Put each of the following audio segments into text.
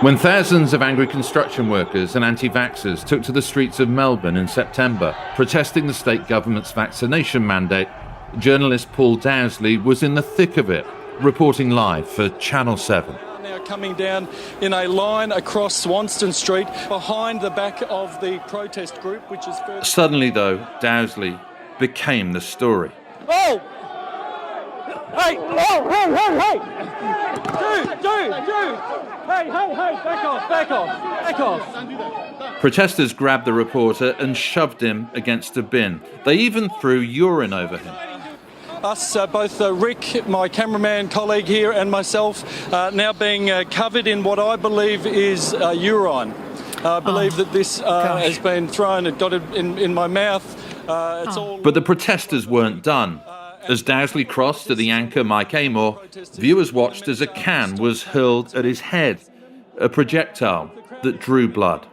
When thousands of angry construction workers and anti-vaxxers took to the streets of Melbourne in September, protesting the state government's vaccination mandate, journalist Paul Dowsley was in the thick of it, reporting live for Channel 7. Now coming down in a line across Swanston Street behind the back of the protest group, which is... Suddenly, though, Dowsley became the story. Oh! Hey! Oh, hey! Dude! Hey, back off! Protesters grabbed the reporter and shoved him against a bin. They even threw urine over him. Us, both Rick, my cameraman colleague here, and myself, now being covered in what I believe is urine. I believe that this has been thrown and got it in my mouth. It's all. But the protesters weren't done. As Dowsley crossed to the anchor Mike Amor, viewers watched as a can was hurled at his head, a projectile that drew blood.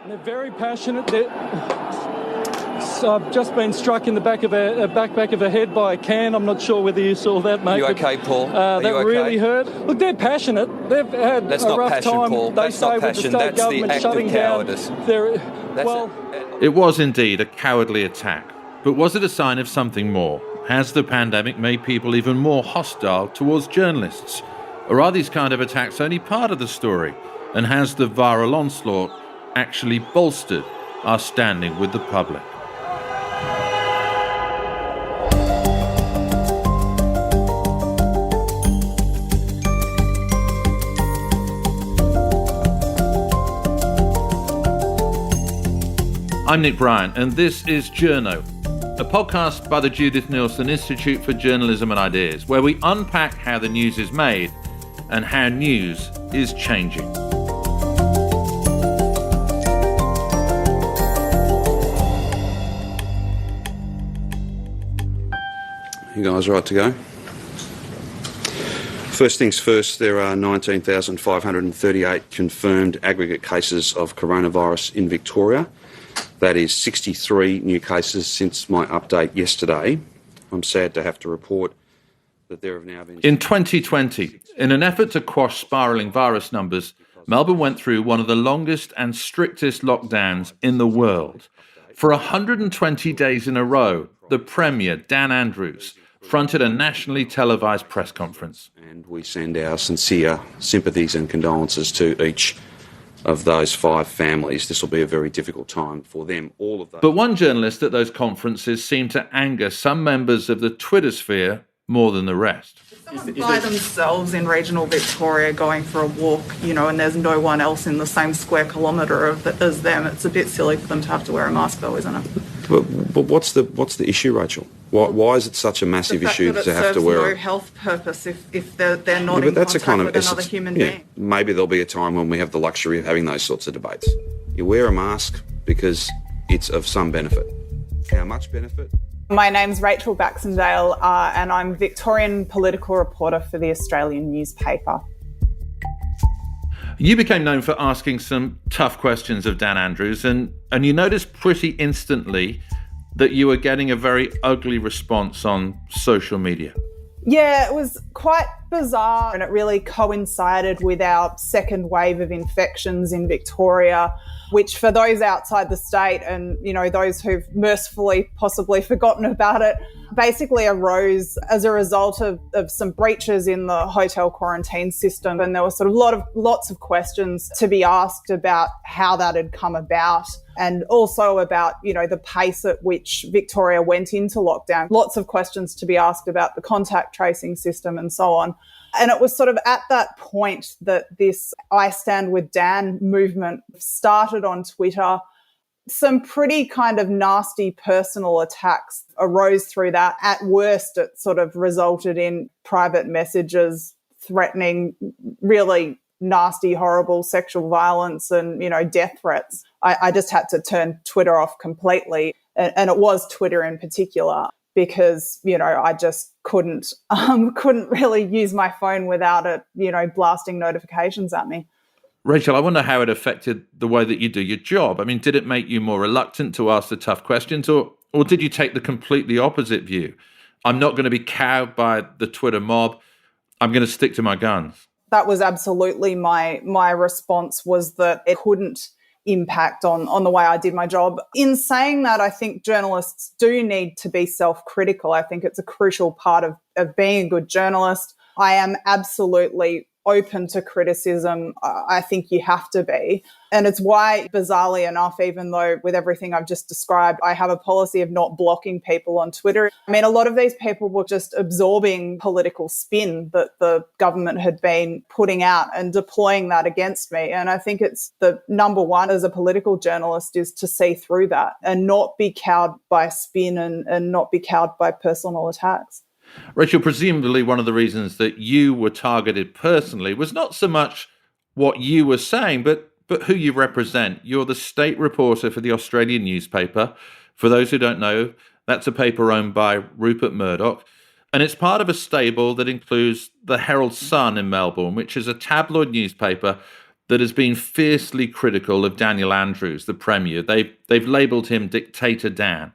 They're very passionate. I've just been struck in the back of a head by a can. I'm not sure whether you saw that, mate. You okay, Paul? That really hurt. Look, they're passionate. They've had That's a not rough passion, time. Paul. They That's say not with passion. the state That's the government act shutting of down. cowardice. It was indeed a cowardly attack. But was it a sign of something more? Has the pandemic made people even more hostile towards journalists? Or are these kind of attacks only part of the story? And has the viral onslaught actually bolstered our standing with the public? I'm Nick Bryant, and this is Journo, a podcast by the Judith Neilson Institute for Journalism and Ideas, where we unpack how the news is made and how news is changing. You guys right to go? First things first, there are 19,538 confirmed aggregate cases of coronavirus in Victoria. That is 63 new cases since my update yesterday. I'm sad to have to report that there have now been... In 2020, in an effort to quash spiralling virus numbers, Melbourne went through one of the longest and strictest lockdowns in the world. For 120 days in a row, the Premier, Dan Andrews, fronted a nationally televised press conference. And we send our sincere sympathies and condolences to each of those 5 families. This will be a very difficult time for them, all of those. But one journalist at those conferences seemed to anger some members of the Twitter sphere more than the rest. By themselves in regional Victoria going for a walk, and there's no one else in the same square kilometre as them. It's a bit silly for them to have to wear a mask though, isn't it? But what's the issue, Rachel? Why is it such a massive issue to have to wear? It serves no health purpose if they're not in contact with another human being. Maybe there'll be a time when we have the luxury of having those sorts of debates. You wear a mask because it's of some benefit. How much benefit? My name's Rachel Baxendale and I'm Victorian political reporter for the Australian newspaper. You became known for asking some tough questions of Dan Andrews, and you noticed pretty instantly that you were getting a very ugly response on social media. Yeah, it was quite bizarre, and it really coincided with our second wave of infections in Victoria, which for those outside the state and, those who've mercifully possibly forgotten about it, basically arose as a result of some breaches in the hotel quarantine system. And there was sort of lots of questions to be asked about how that had come about, and also about, the pace at which Victoria went into lockdown. Lots of questions to be asked about the contact tracing system and so on. And it was sort of at that point that this I Stand With Dan movement started on Twitter. Some pretty kind of nasty personal attacks arose through that. At worst, it sort of resulted in private messages threatening really nasty, horrible sexual violence and, death threats. I just had to turn Twitter off completely. And it was Twitter in particular, because, I just couldn't really use my phone without it, blasting notifications at me. Rachel, I wonder how it affected the way that you do your job. I mean, did it make you more reluctant to ask the tough questions, or did you take the completely opposite view? I'm not going to be cowed by the Twitter mob. I'm going to stick to my guns. That was absolutely my response, was that it couldn't impact on the way I did my job. In saying that, I think journalists do need to be self-critical. I think it's a crucial part of being a good journalist. I am absolutely open to criticism. I think you have to be. And it's why, bizarrely enough, even though with everything I've just described, I have a policy of not blocking people on Twitter. I mean, a lot of these people were just absorbing political spin that the government had been putting out and deploying that against me. And I think it's the number one as a political journalist is to see through that and not be cowed by spin and not be cowed by personal attacks. Rachel, presumably one of the reasons that you were targeted personally was not so much what you were saying, but who you represent. You're the state reporter for the Australian newspaper. For those who don't know, that's a paper owned by Rupert Murdoch. And it's part of a stable that includes the Herald Sun in Melbourne, which is a tabloid newspaper that has been fiercely critical of Daniel Andrews, the Premier. They've labelled him Dictator Dan.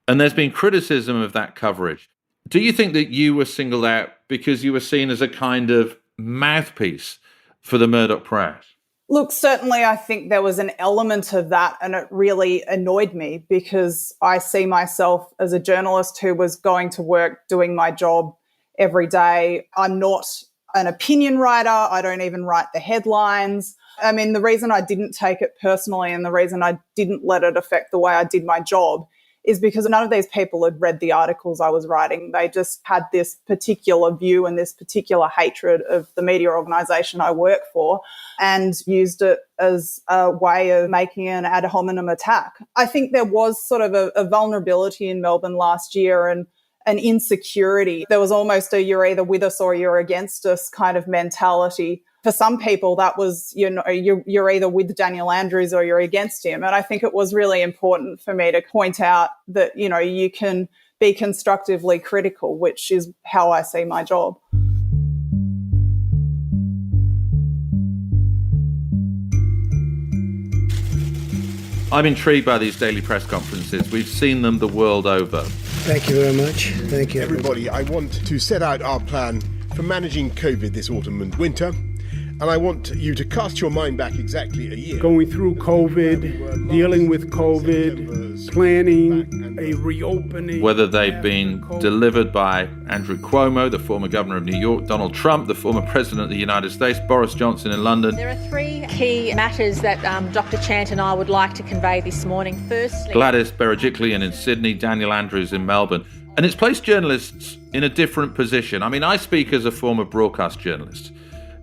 And there's been criticism of that coverage. Do you think that you were singled out because you were seen as a kind of mouthpiece for the Murdoch press? Look, certainly I think there was an element of that, and it really annoyed me because I see myself as a journalist who was going to work doing my job every day. I'm not an opinion writer. I don't even write the headlines. I mean, the reason I didn't take it personally and the reason I didn't let it affect the way I did my job is because none of these people had read the articles I was writing. They just had this particular view and this particular hatred of the media organisation I work for and used it as a way of making an ad hominem attack. I think there was sort of a vulnerability in Melbourne last year and an insecurity. There was almost a you're either with us or you're against us kind of mentality. For some people, that was, you're either with Daniel Andrews or you're against him. And I think it was really important for me to point out that, you can be constructively critical, which is how I see my job. I'm intrigued by these daily press conferences. We've seen them the world over. Thank you very much. Thank you. Everybody, I want to set out our plan for managing COVID this autumn and winter. And I want you to cast your mind back exactly a year. Going through COVID, dealing with COVID, planning a reopening. Whether they've been delivered by Andrew Cuomo, the former governor of New York, Donald Trump, the former president of the United States, Boris Johnson in London. There are three key matters that Dr. Chant and I would like to convey this morning. Firstly, Gladys Berejiklian in Sydney, Daniel Andrews in Melbourne. And it's placed journalists in a different position. I mean, I speak as a former broadcast journalist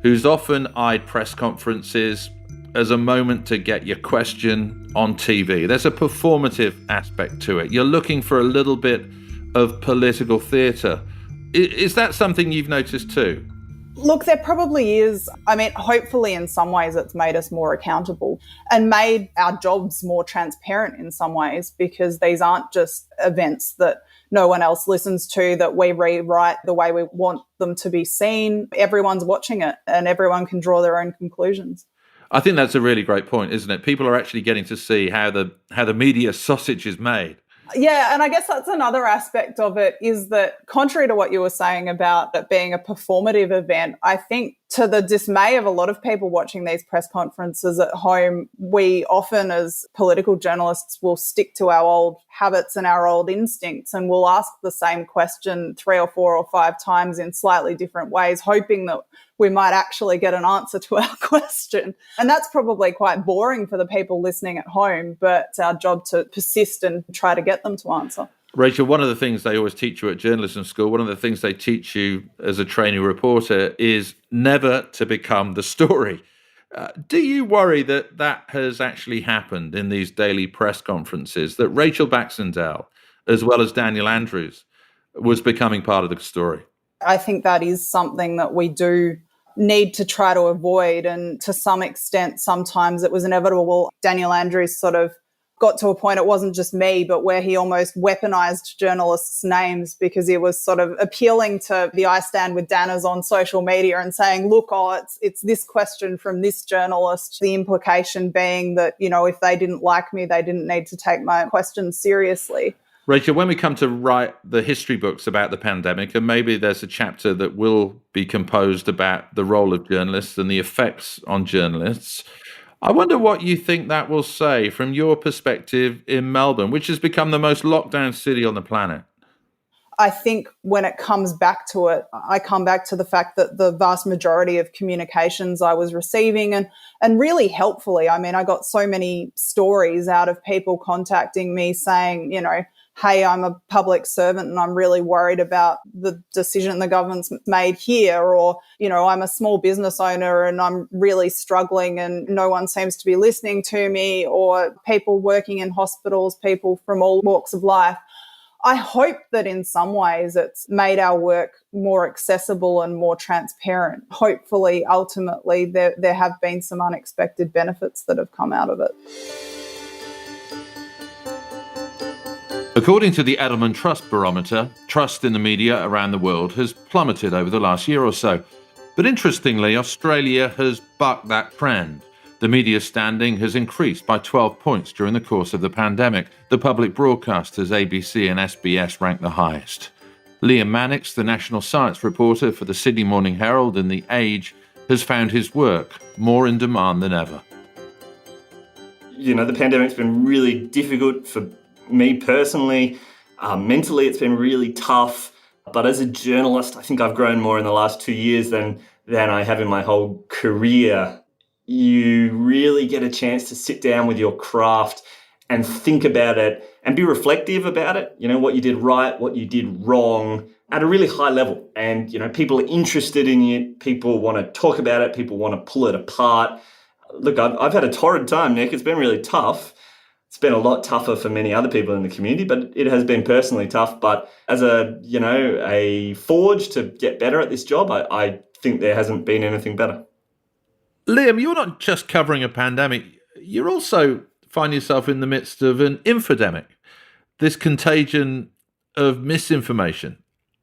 who's often eyed press conferences as a moment to get your question on TV. There's a performative aspect to it. You're looking for a little bit of political theatre. Is that something you've noticed too? Look, there probably is. I mean, hopefully in some ways it's made us more accountable and made our jobs more transparent in some ways, because these aren't just events that no one else listens to, that we rewrite the way we want them to be seen. Everyone's watching it and everyone can draw their own conclusions. I think that's a really great point, isn't it? People are actually getting to see how the media sausage is made. Yeah, and I guess that's another aspect of it, is that contrary to what you were saying about it being a performative event, I think to the dismay of a lot of people watching these press conferences at home, we often as political journalists will stick to our old habits and our old instincts, and we'll ask the same question 3 or 4 or 5 times in slightly different ways, hoping that we might actually get an answer to our question. And that's probably quite boring for the people listening at home, but it's our job to persist and try to get them to answer. Rachel, one of the things they always teach you at journalism school, one of the things they teach you as a trainee reporter is never to become the story. Do you worry that that has actually happened in these daily press conferences, that Rachel Baxendale, as well as Daniel Andrews, was becoming part of the story? I think that is something that we do need to try to avoid. And to some extent, sometimes it was inevitable. Daniel Andrews sort of got to a point, it wasn't just me, but where he almost weaponized journalists' names because he was sort of appealing to the I Stand With Danners on social media and saying, look, it's this question from this journalist, the implication being that, if they didn't like me, they didn't need to take my questions seriously. Rachel, when we come to write the history books about the pandemic, and maybe there's a chapter that will be composed about the role of journalists and the effects on journalists, I wonder what you think that will say from your perspective in Melbourne, which has become the most locked down city on the planet. I think when it comes back to it, I come back to the fact that the vast majority of communications I was receiving and really helpfully, I mean, I got so many stories out of people contacting me saying, hey, I'm a public servant and I'm really worried about the decision the government's made here, or, I'm a small business owner and I'm really struggling and no one seems to be listening to me, or people working in hospitals, people from all walks of life. I hope that in some ways it's made our work more accessible and more transparent. Hopefully, ultimately, there have been some unexpected benefits that have come out of it. According to the Edelman Trust Barometer, trust in the media around the world has plummeted over the last year or so. But interestingly, Australia has bucked that trend. The media standing has increased by 12 points during the course of the pandemic. The public broadcasters ABC and SBS rank the highest. Liam Mannix, the national science reporter for the Sydney Morning Herald and The Age, has found his work more in demand than ever. The pandemic's been really difficult for me personally. Mentally, it's been really tough. But as a journalist, I think I've grown more in the last 2 years than I have in my whole career. You really get a chance to sit down with your craft and think about it and be reflective about it, what you did right, what you did wrong at a really high level. And, people are interested in it. People want to talk about it. People want to pull it apart. Look, I've had a torrid time, Nick. It's been really tough. It's been a lot tougher for many other people in the community, but it has been personally tough. But as a forge to get better at this job, I think there hasn't been anything better. Liam, you're not just covering a pandemic, you're also find yourself in the midst of an infodemic, this contagion of misinformation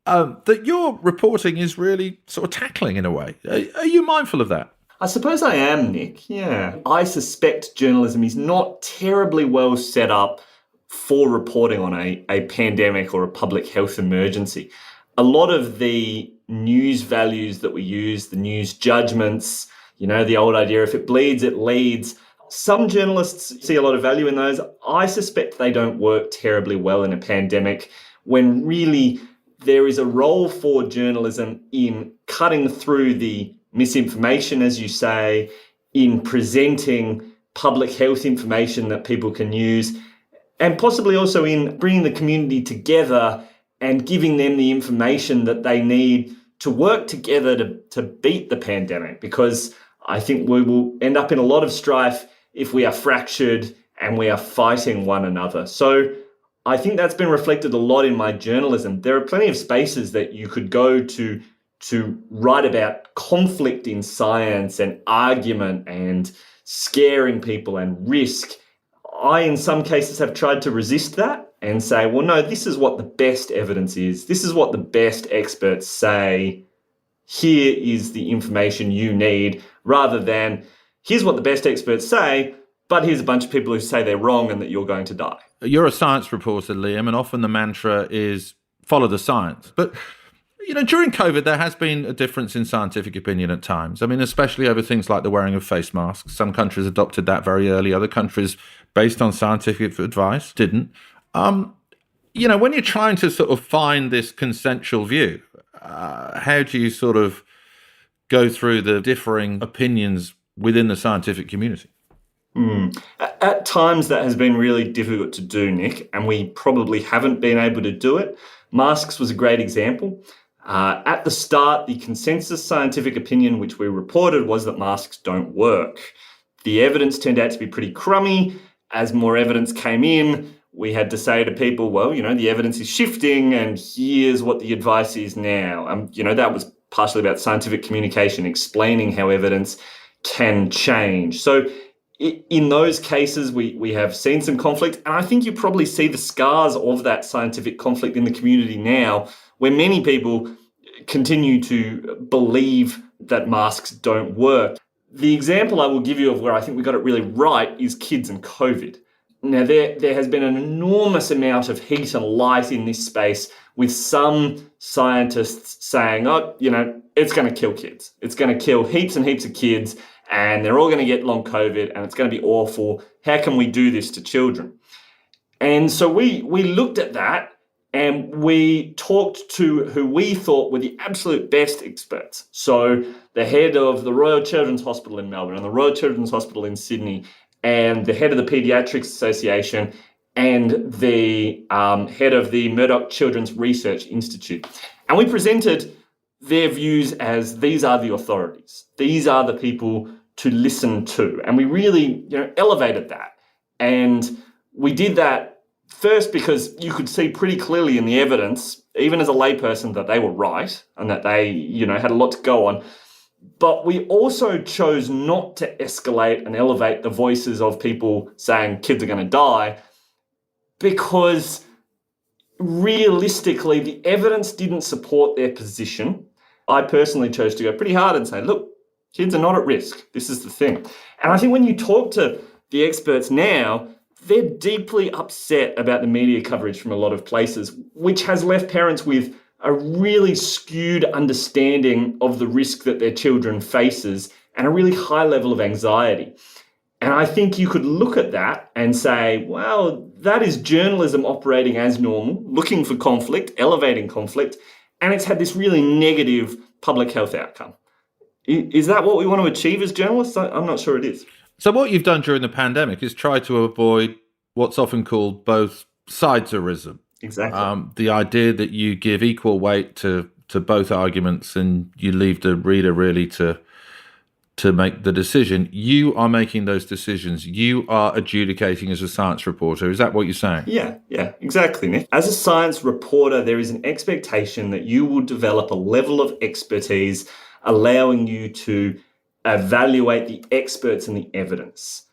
that your reporting is really sort of tackling in a way. Are you mindful of that? I suppose I am, Nick, yeah. I suspect journalism is not terribly well set up for reporting on a pandemic or a public health emergency. A lot of the news values that we use, the news judgments, the old idea, if it bleeds, it leads. Some journalists see a lot of value in those. I suspect they don't work terribly well in a pandemic when really there is a role for journalism in cutting through the misinformation, as you say, in presenting public health information that people can use, and possibly also in bringing the community together and giving them the information that they need to work together to beat the pandemic, because I think we will end up in a lot of strife if we are fractured and we are fighting one another. So I think that's been reflected a lot in my journalism. There are plenty of spaces that you could go to write about conflict in science and argument and scaring people and risk. I, in some cases, have tried to resist that and say, well, no, this is what the best evidence is. This is what the best experts say. Here is the information you need, rather than here's what the best experts say, but here's a bunch of people who say they're wrong and that you're going to die. You're a science reporter, Liam, and often the mantra is follow the science. But during COVID, there has been a difference in scientific opinion at times. I mean, especially over things like the wearing of face masks. Some countries adopted that very early. Other countries, based on scientific advice, didn't. When you're trying to sort of find this consensual view, how do you sort of go through the differing opinions within the scientific community? At times, that has been really difficult to do, Nick, and we probably haven't been able to do it. Masks was a great example. At the start, the consensus scientific opinion, which we reported, was that masks don't work. The evidence turned out to be pretty crummy. As more evidence came in, we had to say to people, well, the evidence is shifting and here's what the advice is now. That was partially about scientific communication, explaining how evidence can change. So in those cases, we have seen some conflict, and I think you probably see the scars of that scientific conflict in the community now, where many people continue to believe that masks don't work. The example I will give you of where I think we got it really right is kids and COVID. Now, there has been an enormous amount of heat and light in this space, with some scientists saying, it's going to kill kids. It's going to kill heaps and heaps of kids, and they're all going to get long COVID, and it's going to be awful. How can we do this to children? And so we looked at that, and we talked to who we thought were the absolute best experts. So the head of the Royal Children's Hospital in Melbourne and the Royal Children's Hospital in Sydney, and the head of the Paediatrics Association, and the head of the Murdoch Children's Research Institute. And we presented their views as these are the authorities. These are the people to listen to. And we really, elevated that. And we did that first because you could see pretty clearly in the evidence, even as a layperson, that they were right and that they, had a lot to go on. But we also chose not to escalate and elevate the voices of people saying kids are going to die, because realistically, the evidence didn't support their position. I personally chose to go pretty hard and say, look, kids are not at risk. This is the thing. And I think when you talk to the experts now, they're deeply upset about the media coverage from a lot of places, which has left parents with a really skewed understanding of the risk that their children faces and a really high level of anxiety. And I think you could look at that and say, well, that is journalism operating as normal, looking for conflict, elevating conflict, and it's had this really negative public health outcome. Is that what we want to achieve as journalists? I'm not sure it is. So what you've done during the pandemic is try to avoid what's often called both sidesarism. Exactly. The idea that you give equal weight to both arguments and you leave the reader really to make the decision. You are making those decisions. You are adjudicating as a science reporter. Is that what you're saying? Yeah, exactly, Nick. As a science reporter, there is an expectation that you will develop a level of expertise allowing you to evaluate the experts and the evidence.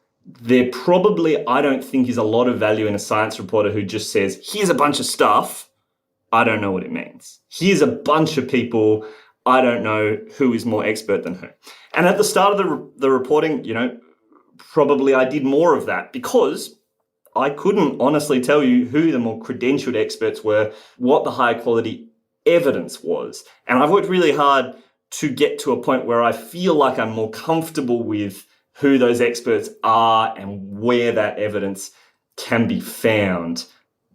There probably, I don't think, is a lot of value in a science reporter who just says, here's a bunch of stuff, I don't know what it means. Here's a bunch of people, I don't know who is more expert than who. And at the start of the reporting, probably I did more of that because I couldn't honestly tell you who the more credentialed experts were, what the high quality evidence was. And I've worked really hard to get to a point where I feel like I'm more comfortable with who those experts are and where that evidence can be found.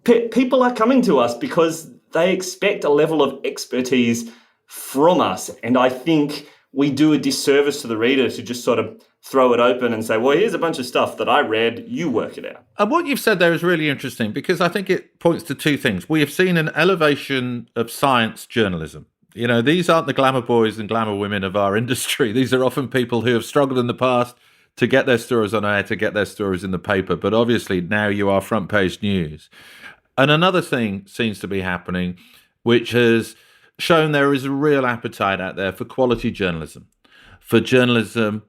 People are coming to us because they expect a level of expertise from us. And I think we do a disservice to the reader to just sort of throw it open and say, well, here's a bunch of stuff that I read, you work it out. And what you've said there is really interesting because I think it points to two things. We have seen an elevation of science journalism. These aren't the glamour boys and glamour women of our industry. These are often people who have struggled in the past to get their stories on air, to get their stories in the paper. But obviously now you are front page news. And another thing seems to be happening, which has shown there is a real appetite out there for quality journalism, for journalism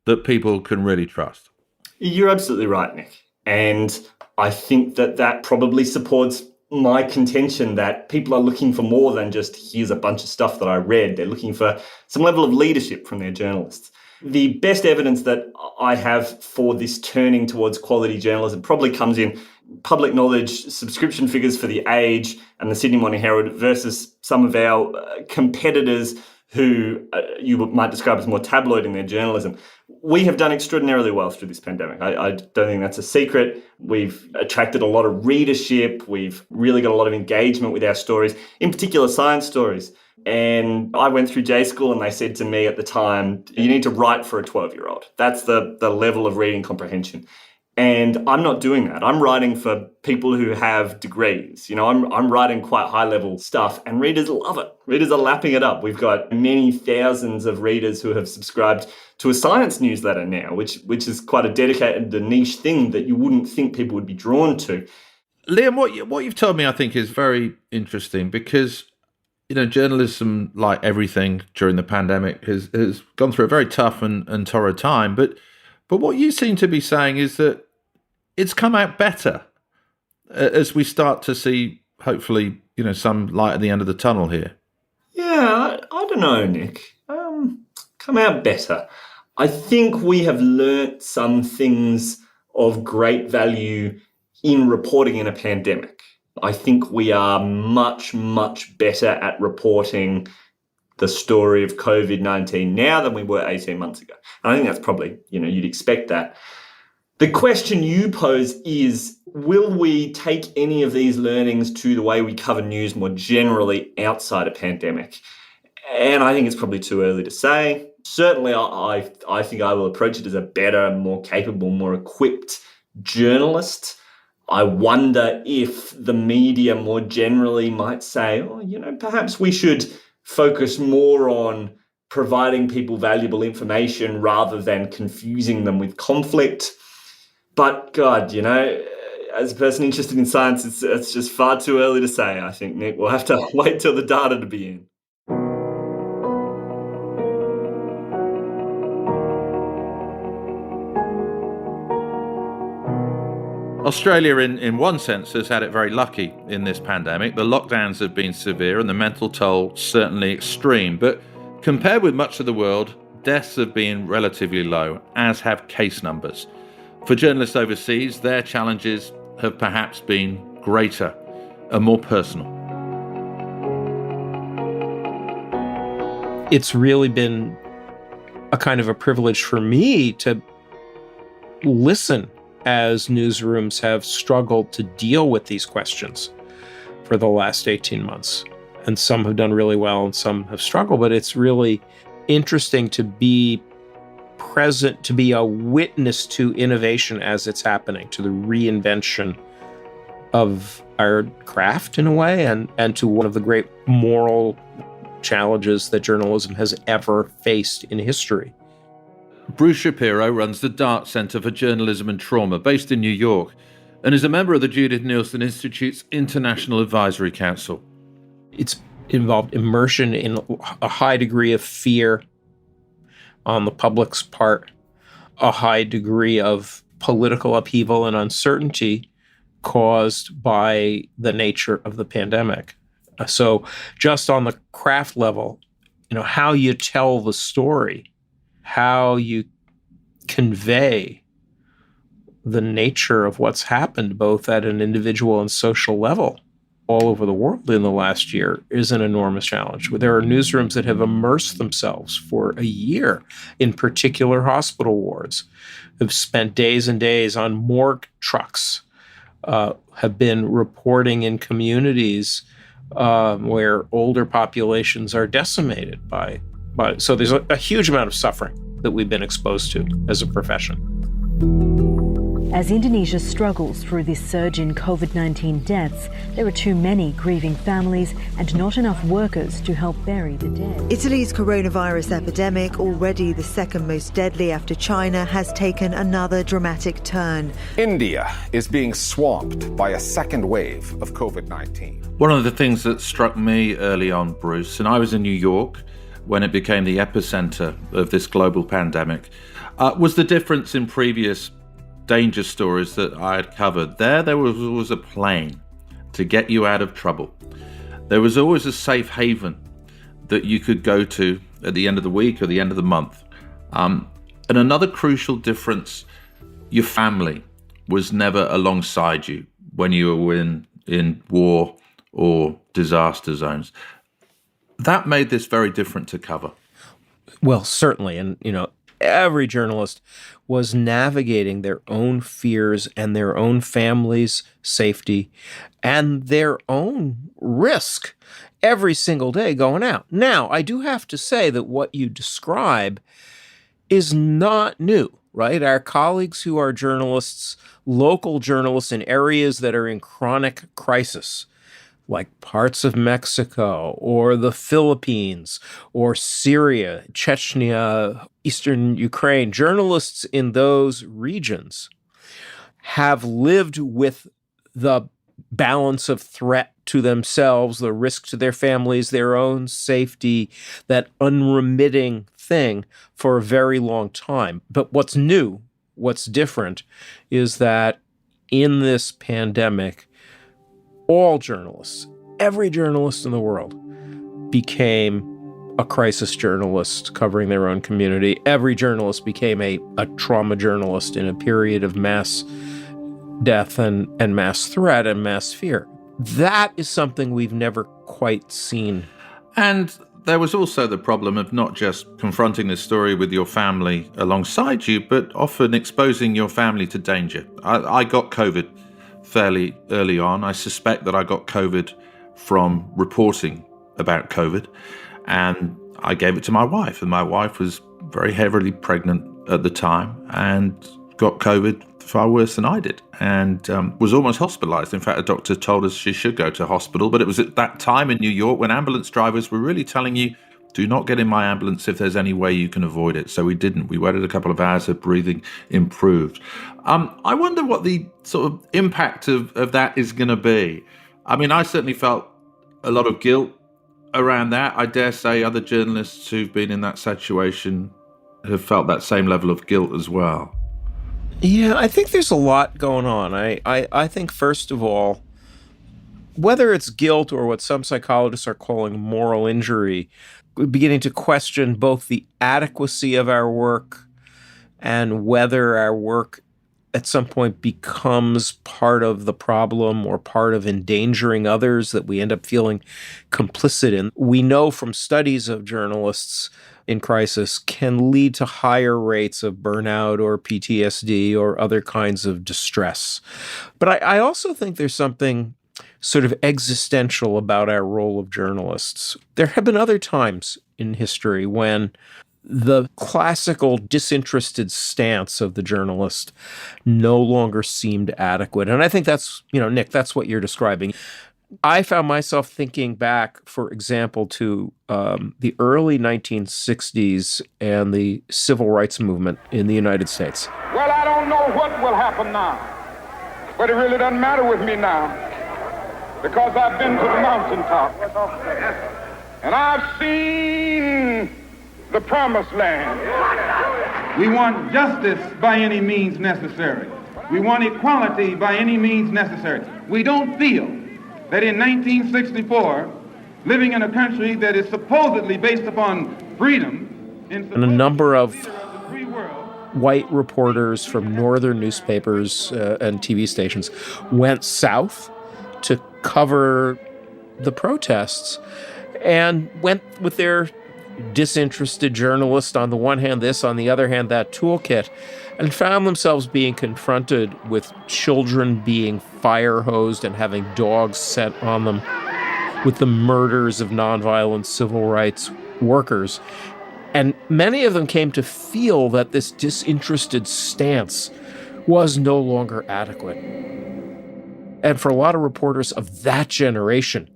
that people can really trust. You're absolutely right, Nick. And I think that probably supports my contention that people are looking for more than just here's a bunch of stuff that I read. They're looking for some level of leadership from their journalists. The best evidence that I have for this turning towards quality journalism probably comes in public knowledge subscription figures for The Age and the Sydney Morning Herald versus some of our competitors who you might describe as more tabloid in their journalism. We have done extraordinarily well through this pandemic. I don't think that's a secret. We've attracted a lot of readership. We've really got a lot of engagement with our stories, in particular science stories. And I went through J school and they said to me at the time, you need to write for a 12-year-old. That's the level of reading comprehension. And I'm not doing that. I'm writing for people who have degrees. I'm writing quite high-level stuff, and readers love it. Readers are lapping it up. We've got many thousands of readers who have subscribed to a science newsletter now, which is quite a dedicated and niche thing that you wouldn't think people would be drawn to. Liam, what you've told me, I think, is very interesting because, journalism, like everything during the pandemic, has gone through a very tough and torrid time. But what you seem to be saying is that it's come out better as we start to see, hopefully, some light at the end of the tunnel here. Yeah, I don't know, Nick. Come out better. I think we have learnt some things of great value in reporting in a pandemic. I think we are much, much better at reporting the story of COVID-19 now than we were 18 months ago. And I think that's probably, you'd expect that. The question you pose is, will we take any of these learnings to the way we cover news more generally outside a pandemic? And I think it's probably too early to say. Certainly, I think I will approach it as a better, more capable, more equipped journalist. I wonder if the media more generally might say, perhaps we should focus more on providing people valuable information rather than confusing them with conflict. But God, as a person interested in science, it's just far too early to say, I think, Nick. We'll have to wait till the data to be in. Australia, in one sense, has had it very lucky in this pandemic. The lockdowns have been severe and the mental toll certainly extreme. But compared with much of the world, deaths have been relatively low, as have case numbers. For journalists overseas, their challenges have perhaps been greater and more personal. It's really been a kind of a privilege for me to listen as newsrooms have struggled to deal with these questions for the last 18 months. And some have done really well and some have struggled, but it's really interesting to be present, to be a witness to innovation as it's happening, to the reinvention of our craft in a way, and to one of the great moral challenges that journalism has ever faced in history. Bruce Shapiro runs the Dart Center for Journalism and Trauma, based in New York, and is a member of the Judith Neilson Institute's International Advisory Council. It's involved immersion in a high degree of fear on the public's part, a high degree of political upheaval and uncertainty caused by the nature of the pandemic. So just on the craft level, how you tell the story, how you convey the nature of what's happened, both at an individual and social level all over the world in the last year, is an enormous challenge. There are newsrooms that have immersed themselves for a year in particular hospital wards, have spent days and days on morgue trucks, have been reporting in communities where older populations are decimated by. So there's a huge amount of suffering that we've been exposed to as a profession. As Indonesia struggles through this surge in COVID-19 deaths, there are too many grieving families and not enough workers to help bury the dead. Italy's coronavirus epidemic, already the second most deadly after China, has taken another dramatic turn. India is being swamped by a second wave of COVID-19. One of the things that struck me early on, Bruce, and I was in New York when it became the epicenter of this global pandemic, was the difference in previous danger stories that I had covered. There was always a plane to get you out of trouble. There was always a safe haven that you could go to at the end of the week or the end of the month. And another crucial difference, your family was never alongside you when you were in war or disaster zones. That made this very different to cover. Well, certainly. And, every journalist was navigating their own fears and their own family's safety and their own risk every single day going out. Now, I do have to say that what you describe is not new, right? Our colleagues who are journalists, local journalists in areas that are in chronic crisis, like parts of Mexico or the Philippines or Syria, Chechnya, Eastern Ukraine, journalists in those regions have lived with the balance of threat to themselves, the risk to their families, their own safety, that unremitting thing for a very long time. But what's new, what's different, is that in this pandemic, all journalists, every journalist in the world, became a crisis journalist covering their own community. Every journalist became a trauma journalist in a period of mass death and mass threat and mass fear. That is something we've never quite seen. And there was also the problem of not just confronting this story with your family alongside you, but often exposing your family to danger. I got COVID fairly early on. I suspect that I got COVID from reporting about COVID, and I gave it to my wife, and my wife was very heavily pregnant at the time and got COVID far worse than I did, and was almost hospitalized. In fact, a doctor told us she should go to hospital, but it was at that time in New York when ambulance drivers were really telling you, do not get in my ambulance if there's any way you can avoid it. So we didn't. We waited a couple of hours, her breathing improved. I wonder what the sort of impact of that is going to be. I mean, I certainly felt a lot of guilt around that. I dare say other journalists who've been in that situation have felt that same level of guilt as well. Yeah, I think there's a lot going on. I think, first of all, whether it's guilt or what some psychologists are calling moral injury, we're beginning to question both the adequacy of our work and whether our work at some point becomes part of the problem or part of endangering others that we end up feeling complicit in. We know from studies of journalists in crisis can lead to higher rates of burnout or PTSD or other kinds of distress. But I also think there's something sort of existential about our role of journalists. There have been other times in history when the classical disinterested stance of the journalist no longer seemed adequate. And I think that's, Nick, that's what you're describing. I found myself thinking back, for example, to the early 1960s and the civil rights movement in the United States. Well, I don't know what will happen now, but it really doesn't matter with me now, because I've been to the mountaintop, and I've seen the promised land. We want justice by any means necessary. We want equality by any means necessary. We don't feel that in 1964, living in a country that is supposedly based upon freedom, and a number of white reporters from northern newspapers and TV stations went south to cover the protests and went with their disinterested journalist, on the one hand this, on the other hand that toolkit, and found themselves being confronted with children being fire hosed and having dogs set on them, with the murders of nonviolent civil rights workers. And many of them came to feel that this disinterested stance was no longer adequate. And for a lot of reporters of that generation,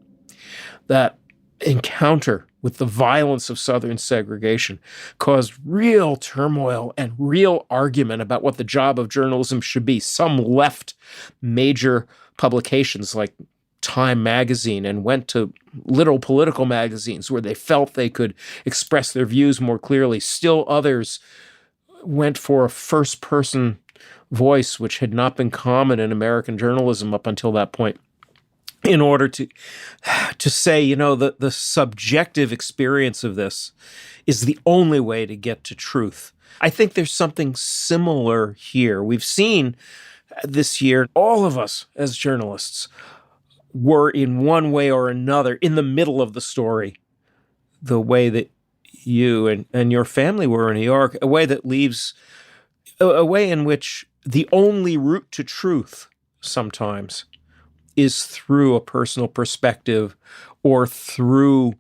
that encounter with the violence of Southern segregation caused real turmoil and real argument about what the job of journalism should be. Some left major publications like Time magazine and went to little political magazines where they felt they could express their views more clearly. Still others went for a first-person voice, which had not been common in American journalism up until that point, in order to say, the subjective experience of this is the only way to get to truth. I think there's something similar here. We've seen this year, all of us as journalists were in one way or another in the middle of the story, the way that you and your family were in New York, a way that leaves a way in which the only route to truth sometimes is through a personal perspective or through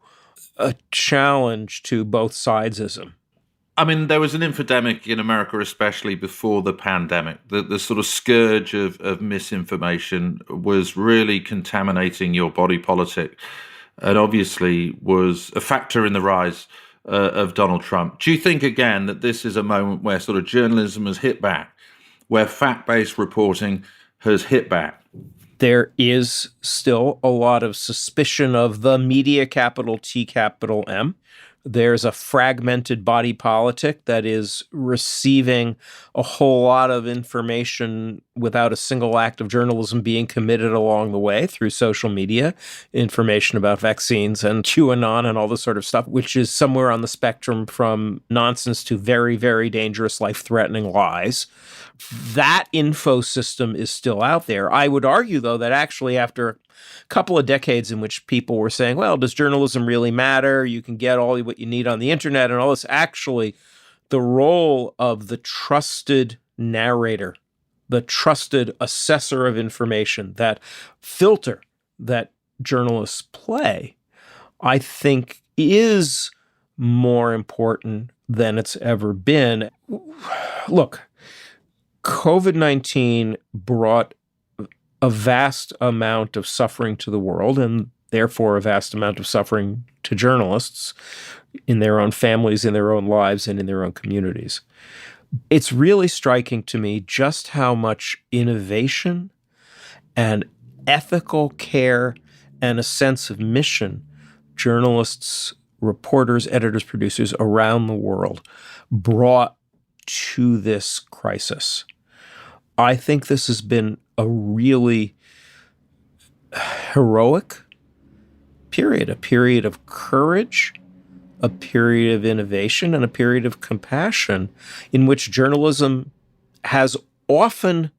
a challenge to both sidesism. I mean, there was an infodemic in America, especially before the pandemic. The sort of scourge of misinformation was really contaminating your body politic, and obviously was a factor in the rise of Donald Trump. Do you think, again, that this is a moment where sort of journalism has hit back, where fact-based reporting has hit back? There is still a lot of suspicion of the media, capital T, capital M, There's a fragmented body politic that is receiving a whole lot of information without a single act of journalism being committed along the way through social media, information about vaccines and QAnon and all this sort of stuff, which is somewhere on the spectrum from nonsense to very, very dangerous, life-threatening lies. That info system is still out there. I would argue, though, that actually after a couple of decades in which people were saying, well, does journalism really matter? You can get all what you need on the internet and all this. Actually, the role of the trusted narrator, the trusted assessor of information, that filter that journalists play, I think is more important than it's ever been. Look, COVID-19 brought a vast amount of suffering to the world and therefore a vast amount of suffering to journalists in their own families, in their own lives, and in their own communities. It's really striking to me just how much innovation and ethical care and a sense of mission journalists, reporters, editors, producers around the world brought to this crisis. I think this has been a really heroic period, a period of courage, a period of innovation, and a period of compassion in which journalism has often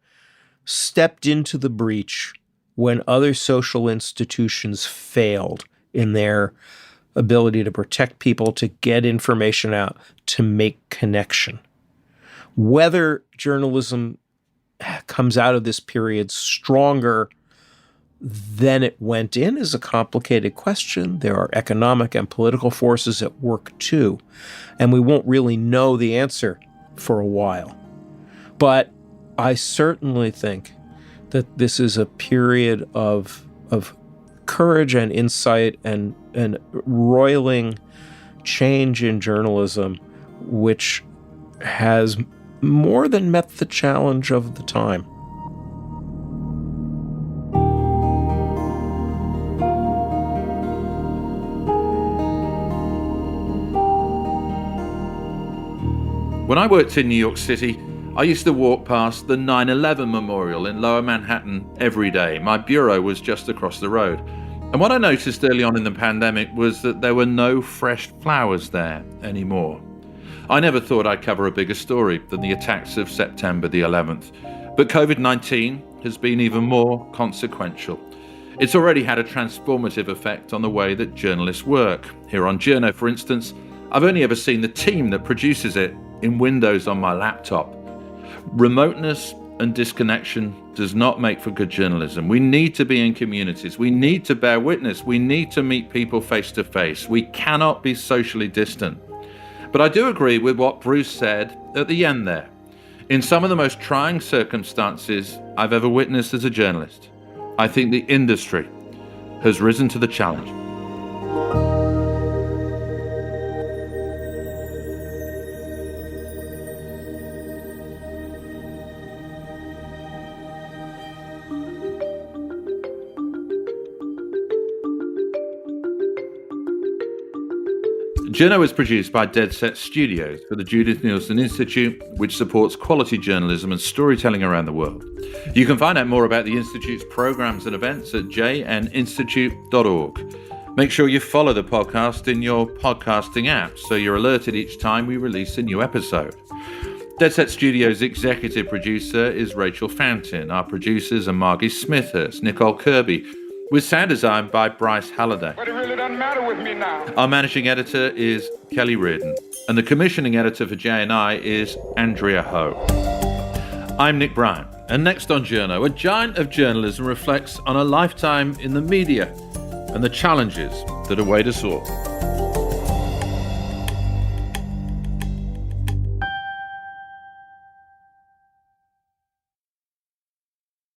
stepped into the breach when other social institutions failed in their ability to protect people, to get information out, to make connection. Whether journalism comes out of this period stronger than it went in is a complicated question. There are economic and political forces at work too, and we won't really know the answer for a while. But I certainly think that this is a period of courage and insight and roiling change in journalism, which has more than met the challenge of the time. When I worked in New York City, I used to walk past the 9/11 Memorial in Lower Manhattan every day. My bureau was just across the road. And what I noticed early on in the pandemic was that there were no fresh flowers there anymore. I never thought I'd cover a bigger story than the attacks of September the 11th. But COVID-19 has been even more consequential. It's already had a transformative effect on the way that journalists work. Here on Journo, for instance, I've only ever seen the team that produces it in Windows on my laptop. Remoteness and disconnection does not make for good journalism. We need to be in communities. We need to bear witness. We need to meet people face to face. We cannot be socially distant. But I do agree with what Bruce said at the end there. In some of the most trying circumstances I've ever witnessed as a journalist, I think the industry has risen to the challenge. Journo is produced by Dead Set Studios for the Judith Neilson Institute, which supports quality journalism and storytelling around the world. You can find out more about the Institute's programs and events at jninstitute.org. Make sure you follow the podcast in your podcasting app so you're alerted each time we release a new episode. Dead Set Studios' executive producer is Rachel Fountain. Our producers are Margie Smithhurst, Nicole Kirby, with sound design by Bryce Halliday. But it really doesn't matter with me now. Our managing editor is Kelly Reardon, and the commissioning editor for JNI is Andrea Ho. I'm Nick Bryant, and next on Journo, a giant of journalism reflects on a lifetime in the media and the challenges that await us all.